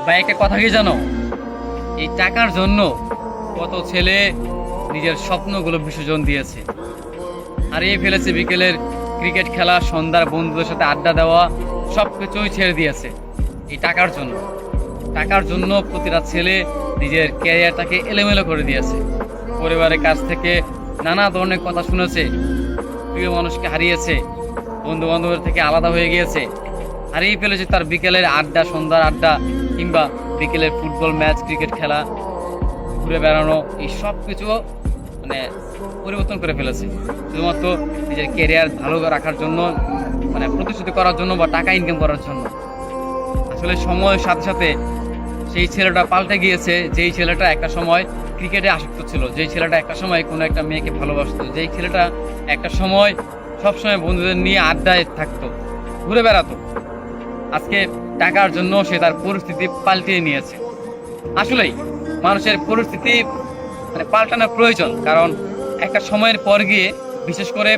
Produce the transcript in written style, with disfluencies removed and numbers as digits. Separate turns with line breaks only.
ভাই একটা কথা কি জানো, এই টাকার জন্য কত ছেলে নিজের স্বপ্নগুলো বিসর্জন দিয়েছে, হারিয়ে ফেলেছে বিকেলের ক্রিকেট খেলা, সন্ধ্যার বন্ধুদের সাথে আড্ডা দেওয়া, সবকিছুই ছেড়ে দিয়েছে এই টাকার জন্য। টাকার জন্য প্রতিটা ছেলে নিজের ক্যারিয়ারটাকে এলোমেলো করে দিয়েছে। পরিবারের কাছ থেকে নানা ধরনের কথা শুনেছে, প্রিয় মানুষকে হারিয়েছে, বন্ধু বান্ধবের থেকে আলাদা হয়ে গিয়েছে, হারিয়ে ফেলেছে তার বিকেলের আড্ডা, সন্ধ্যার আড্ডা, কিংবা বিকেলের ফুটবল ম্যাচ, ক্রিকেট খেলা, ঘুরে বেড়ানো, এই সব কিছু মানে পরিবর্তন করে ফেলেছে শুধুমাত্র নিজের ক্যারিয়ার ভালো রাখার জন্য, মানে প্রতিশ্রুতি করার জন্য বা টাকা ইনকাম করার জন্য। আসলে সময়ের সাথে সাথে সেই ছেলেটা পাল্টে গিয়েছে। যেই ছেলেটা একটা সময় ক্রিকেটে আসক্ত ছিল, যেই ছেলেটা একটা সময় কোনো একটা মেয়েকে ভালোবাসতো, যেই ছেলেটা একটা সময় সবসময় বন্ধুদের নিয়ে আড্ডায় থাকতো, ঘুরে বেড়াতো, আজকে টাকার জন্য সে তার পরিস্থিতি পাল্টিয়ে নিয়েছে। আসলেই মানুষের পরিস্থিতি মানে পাল্টানোর প্রয়োজন, কারণ একটা সময়ের পর গিয়ে বিশেষ করে